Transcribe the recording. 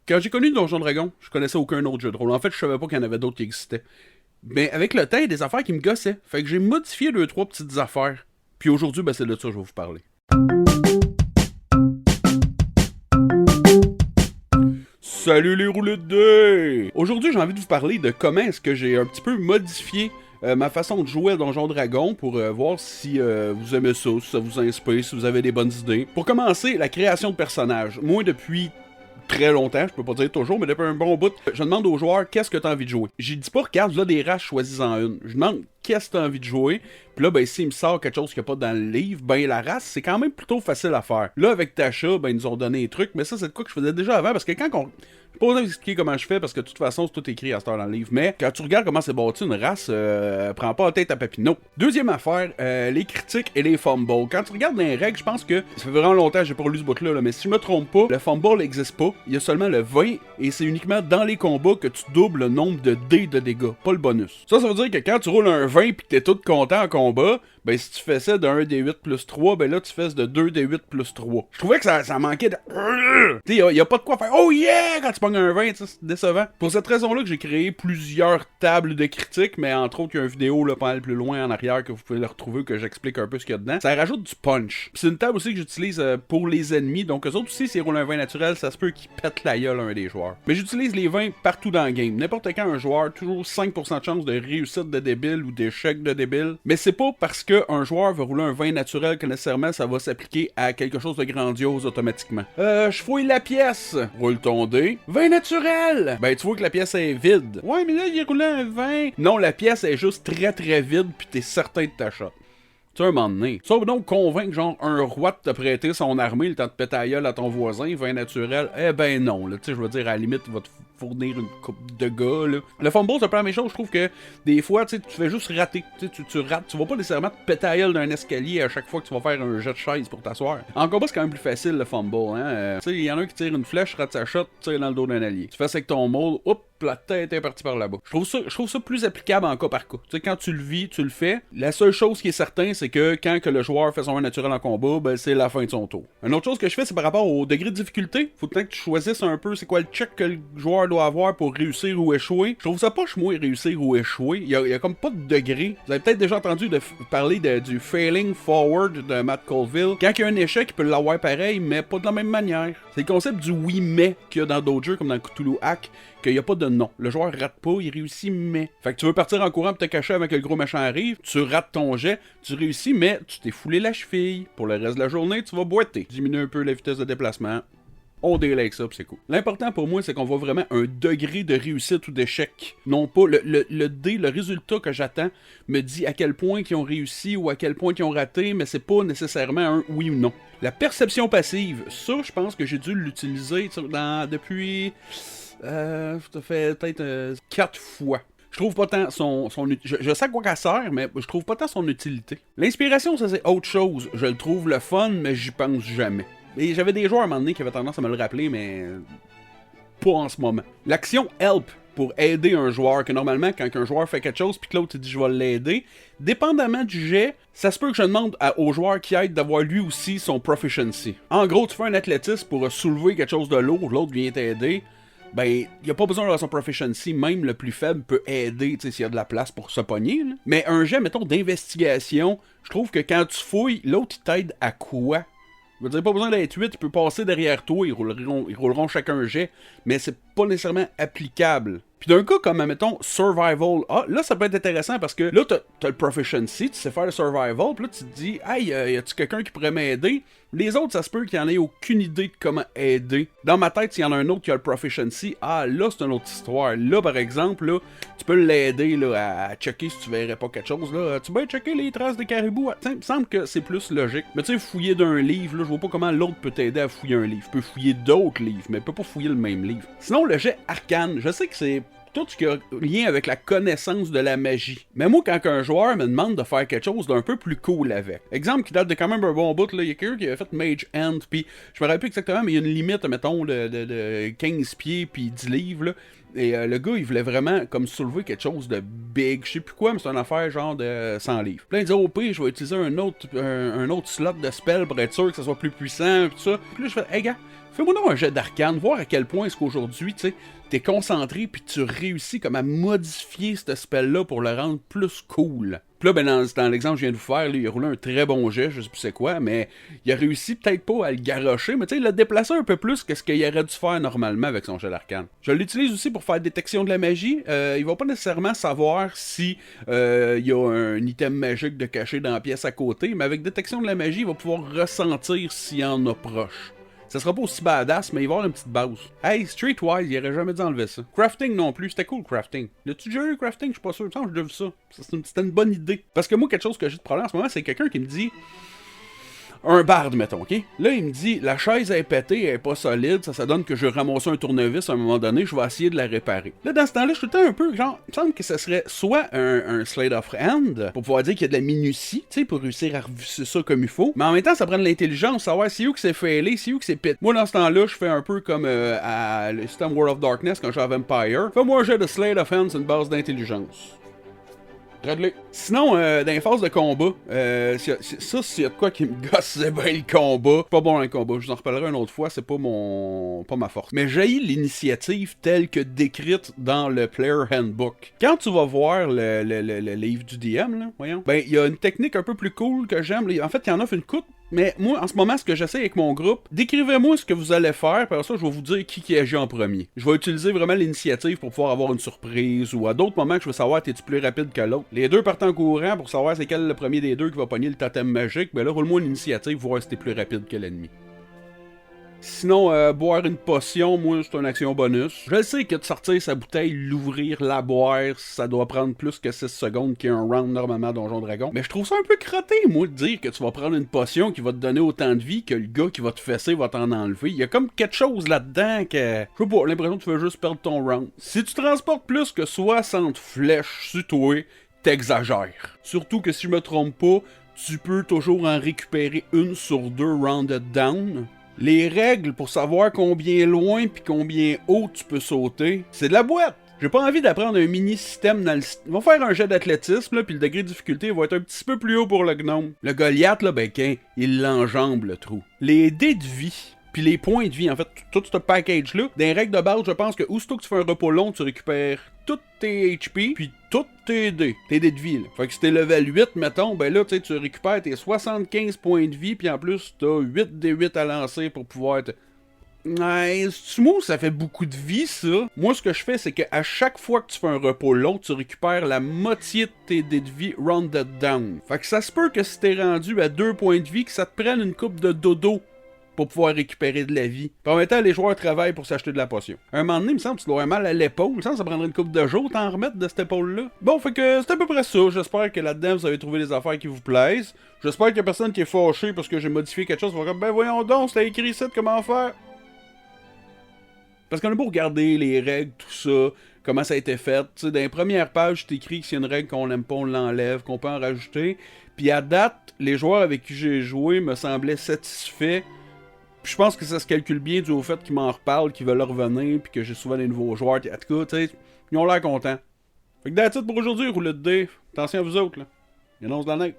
Quand j'ai connu Donjon Dragon, je connaissais aucun autre jeu de rôle. En fait, je savais pas qu'il y en avait d'autres qui existaient. Mais avec le temps, il y a des affaires qui me gossaient. Fait que j'ai modifié 2-3 petites affaires. Puis aujourd'hui, ben, c'est de ça que je vais vous parler. Salut les rouleux de dés! Aujourd'hui, j'ai envie de vous parler de comment est-ce que j'ai un petit peu modifié ma façon de jouer à Donjon Dragon pour voir si vous aimez ça, si ça vous inspire, si vous avez des bonnes idées. Pour commencer, la création de personnages. Moi, depuis très longtemps, je peux pas dire toujours, mais depuis un bon bout, je demande aux joueurs qu'est-ce que t'as envie de jouer. J'y dis pas, regarde, là des races, choisis-en une. Je demande qu'est-ce que t'as envie de jouer. Puis là, ben, s'il me sort quelque chose qu'il n'y a pas dans le livre, ben, la race, c'est quand même plutôt facile à faire. Là, avec Tasha, ben, ils nous ont donné des trucs, mais ça, c'est de quoi que je faisais déjà avant, parce que quand on... Je peux pas vous expliquer comment je fais, parce que de toute façon, c'est tout écrit à cette heure dans le livre, mais quand tu regardes comment c'est bâti une race, prends pas la tête à Papineau. Deuxième affaire, les critiques et les fumbles. Quand tu regardes les règles, je pense que, ça fait vraiment longtemps que j'ai pas lu ce bout-là, mais si je me trompe pas, le fumble n'existe pas, il y a seulement le 20, et c'est uniquement dans les combats que tu doubles le nombre de dés de dégâts, pas le bonus. Ça veut dire que quand tu roules un 20 pis que t'es tout content en combat, ben si tu fais ça de 1 D8 plus 3, ben là tu fais de 2 D8 plus 3. Je trouvais que ça manquait de... Tu sais, y a pas de quoi faire « Oh yeah! » quand tu pognes un 20, c'est décevant. Pour cette raison-là que j'ai créé plusieurs tables de critiques, mais entre autres, il y a une vidéo là, pas mal plus loin en arrière que vous pouvez le retrouver, que j'explique un peu ce qu'il y a dedans. Ça rajoute du punch. C'est une table aussi que j'utilise pour les ennemis, donc eux autres aussi, s'ils roulent un 20 naturel, ça se peut qu'ils pètent la gueule un des joueurs. Mais j'utilise les 20 partout dans le game. N'importe quand un joueur, toujours 5% de chance de réussite de débile ou d'échec de débile. Mais c'est pas parce qu'un joueur veut rouler un 20 naturel que nécessairement ça va s'appliquer à quelque chose de grandiose automatiquement. Je fouille la pièce. Roule ton dé. 20 naturel! Ben tu vois que la pièce est vide. Ouais, mais là il roulé un 20. Non, la pièce est juste très très vide pis t'es certain de ta shot. Tu sais, un moment donné. Sauf donc convaincre genre un roi de te prêter son armée le temps de péter la gueule à ton voisin, 20 naturel, eh ben non, là, tu sais, je veux dire, à la limite, il va te fournir une coupe de gars, là. Le fumble, c'est pas la même chose, je trouve que des fois, tu sais, tu fais juste rater, tu rates, tu vas pas nécessairement te péter la gueule d'un escalier à chaque fois que tu vas faire un jet de chaise pour t'asseoir. En combat, c'est quand même plus facile, le fumble, hein. Tu sais, il y en a un qui tire une flèche, rate sa shot, tire dans le dos d'un allié. Tu fais ça avec ton maul, hop, la tête est partie par là-bas. Je trouve ça plus applicable en cas par cas. Tu sais, quand tu le vis, tu le fais. La seule chose qui est certaine, c'est que quand que le joueur fait son 1 naturel en combat, ben c'est la fin de son tour. Une autre chose que je fais, c'est par rapport au degré de difficulté. Faut que tu choisisses un peu c'est quoi le check que le joueur doit avoir pour réussir ou échouer. Je trouve ça pas moi réussir ou échouer. Il y a comme pas de degré. Vous avez peut-être déjà entendu parler du failing forward de Matt Colville. Quand il y a un échec, il peut l'avoir pareil, mais pas de la même manière. C'est le concept du oui mais qu'il y a dans d'autres jeux comme dans Cthulhu Hack, qu'il n'y a pas de non. Le joueur rate pas, il réussit, mais... Fait que tu veux partir en courant pour te cacher avant que le gros méchant arrive, tu rates ton jet, tu réussis, mais tu t'es foulé la cheville. Pour le reste de la journée, tu vas boiter. Diminue un peu la vitesse de déplacement. On délègue ça, pis c'est cool. L'important pour moi, c'est qu'on voit vraiment un degré de réussite ou d'échec. Non pas le dé, le résultat que j'attends me dit à quel point ils ont réussi ou à quel point ils ont raté, mais c'est pas nécessairement un oui ou non. La perception passive, ça, je pense que j'ai dû l'utiliser depuis... ça fait peut-être 4 fois. Je trouve pas tant son je sais à quoi qu'elle sert, mais je trouve pas tant son utilité. L'inspiration, ça c'est autre chose. Je le trouve le fun, mais j'y pense jamais. Et j'avais des joueurs à un moment donné qui avaient tendance à me le rappeler, mais pas en ce moment. L'action help pour aider un joueur, que normalement, quand un joueur fait quelque chose puis que l'autre dit je vais l'aider, dépendamment du jet, ça se peut que je demande au joueur qui aide d'avoir lui aussi son proficiency. En gros, tu fais un athlétisme pour soulever quelque chose de lourd, l'autre vient t'aider. Ben, il n'y a pas besoin d'avoir son proficiency, même le plus faible peut aider, tu sais, s'il y a de la place pour se pogner, là. Mais un jet, mettons, d'investigation, je trouve que quand tu fouilles, l'autre, il t'aide à quoi? Je veux dire, pas besoin d'être 8, il peut passer derrière toi, ils rouleront chacun un jet, mais c'est pas nécessairement applicable. Puis d'un cas comme, mettons, Survival, là, ça peut être intéressant parce que là, t'as le Proficiency, tu sais faire le Survival, puis là, tu te dis, hey, y a-tu quelqu'un qui pourrait m'aider? Les autres, ça se peut qu'il en ait aucune idée de comment aider. Dans ma tête, s'il y en a un autre qui a le Proficiency, là, c'est une autre histoire. Là, par exemple, là, tu peux l'aider là, à checker si tu verrais pas quelque chose. Là. Tu peux checker les traces de caribou. Il me semble que c'est plus logique. Mais tu sais, fouiller d'un livre, là, je vois pas comment l'autre peut t'aider à fouiller un livre. Il peut fouiller d'autres livres, mais il peut pas fouiller le même livre. Sinon, le jet arcane, je sais que c'est tout ce qui a lien avec la connaissance de la magie. Mais moi, quand un joueur me demande de faire quelque chose d'un peu plus cool avec. Exemple qui date de quand même un bon bout, là, il y a quelqu'un qui a fait Mage Hand, puis je me rappelle plus exactement, mais il y a une limite, mettons, de 15 pieds puis 10 livres, là. Et le gars, il voulait vraiment comme soulever quelque chose de big, je sais plus quoi, mais c'est une affaire genre de 100 livres. Puis là, il dit, au pire, je vais utiliser un autre slot de spell pour être sûr que ça soit plus puissant, pis tout ça. Puis là, je fais, hey gars, Fais-moi donc un jet d'arcane, voir à quel point est-ce qu'aujourd'hui, tu sais, t'es concentré puis tu réussis comme à modifier ce spell-là pour le rendre plus cool. Puis là, ben dans l'exemple que je viens de vous faire, là, il a roulé un très bon jet, je sais plus c'est quoi, mais il a réussi peut-être pas à le garrocher, mais tu sais, il l'a déplacé un peu plus que ce qu'il aurait dû faire normalement avec son jet d'arcane. Je l'utilise aussi pour faire détection de la magie. Il va pas nécessairement savoir si il y a un item magique de caché dans la pièce à côté, mais avec détection de la magie, il va pouvoir ressentir s'il y en a proche. Ça sera pas aussi badass, mais il va avoir une petite base. Hey, Streetwise, il aurait jamais dû enlever ça. Crafting non plus, c'était cool, crafting. L'as-tu déjà eu, crafting? Je suis pas sûr. J'ai déjà vu ça. C'était une bonne idée. Parce que moi, quelque chose que j'ai de problème en ce moment, c'est quelqu'un qui me dit... Un barde, mettons, ok? Là, il me dit, la chaise est pétée, elle est pas solide, ça donne que je vais ramasser un tournevis à un moment donné, je vais essayer de la réparer. Là, dans ce temps-là, je suis tout le temps un peu, genre, il me semble que ça serait soit un slate of hand, pour pouvoir dire qu'il y a de la minutie, tu sais, pour réussir à revisser ça comme il faut, mais en même temps, ça prend de l'intelligence, savoir c'est où que c'est failé, c'est où que c'est pété. Moi, dans ce temps-là, je fais un peu comme à le système World of Darkness, quand je joue à Vampire. Fais-moi un jeu de slate of hand, c'est une base d'intelligence. Sinon, dans les phases de combat, s'il y a de quoi qui me gosse, c'est bien le combat. Pas bon dans le combat, je vous en reparlerai une autre fois, c'est pas ma force. Mais j'haïs l'initiative telle que décrite dans le Player Handbook. Quand tu vas voir le livre du DM, là, voyons, ben, il y a une technique un peu plus cool que j'aime. En fait, il y en offre une coupe. Mais moi, en ce moment, ce que j'essaie avec mon groupe, décrivez-moi ce que vous allez faire, puis après ça, je vais vous dire qui agit en premier. Je vais utiliser vraiment l'initiative pour pouvoir avoir une surprise, ou à d'autres moments que je veux savoir, t'es-tu plus rapide que l'autre. Les deux partent en courant pour savoir c'est quel le premier des deux qui va pogner le totem magique, ben là, roule-moi une initiative, voir si t'es plus rapide que l'ennemi. Sinon, boire une potion, moi, c'est une action bonus. Je sais que de sortir sa bouteille, l'ouvrir, la boire, ça doit prendre plus que 6 secondes qu'il y a un round normalement à Donjon Dragon. Mais je trouve ça un peu crotté, moi, de dire que tu vas prendre une potion qui va te donner autant de vie que le gars qui va te fesser va t'en enlever. Il y a comme quelque chose là-dedans que... Je sais pas, l'impression que tu veux juste perdre ton round. Si tu transportes plus que 60 flèches sur toi, t'exagères. Surtout que si je me trompe pas, tu peux toujours en récupérer une sur 2 rounded down. Les règles pour savoir combien loin puis combien haut tu peux sauter, c'est de la boîte. J'ai pas envie d'apprendre un mini-système dans le... On va faire un jet d'athlétisme, là, puis le degré de difficulté va être un petit peu plus haut pour le gnome. Le Goliath, là, ben, il l'enjambe, le trou. Les dés de vie, puis les points de vie, en fait, tout ce package-là, dans les règles de base, je pense que aussitôt que tu fais un repos long, tu récupères tous tes HP, puis tous tes dés de vie, là. Fait que si t'es level 8, mettons, ben là, tu récupères tes 75 points de vie, puis en plus, t'as 8 D8 à lancer pour pouvoir te... Ouais, ça fait beaucoup de vie, ça. Moi, ce que je fais, c'est qu'à chaque fois que tu fais un repos long, tu récupères la moitié de tes dés de vie rounded down. Fait que ça se peut que si t'es rendu à 2 points de vie, que ça te prenne une coupe de dodo pour pouvoir récupérer de la vie. Puis en même temps, les joueurs travaillent pour s'acheter de la potion. Un moment donné, il me semble que tu dois avoir mal à l'épaule. Il me semble que ça prendrait une coupe de jours t'en remettre de cette épaule-là. Bon, fait que c'est à peu près ça. J'espère que là-dedans, vous avez trouvé des affaires qui vous plaisent. J'espère qu'il y a personne qui est fâché parce que j'ai modifié quelque chose. Va comme, ben voyons donc, c'était écrit ici, comment faire. Parce qu'on a beau regarder les règles, tout ça, comment ça a été fait. Tu sais, dans les premières pages, c'est écrit que s'il y a une règle qu'on n'aime pas, on l'enlève, qu'on peut en rajouter. Puis à date, les joueurs avec qui j'ai joué me semblaient satisfaits. Puis je pense que ça se calcule bien dû au fait qu'ils m'en reparlent, qu'ils veulent revenir, puis que j'ai souvent des nouveaux joueurs. En tout cas, tu sais, ils ont l'air contents. Fait que that's it pour aujourd'hui, roulette de dés. Attention à vous autres, là. Il annonce de la neige.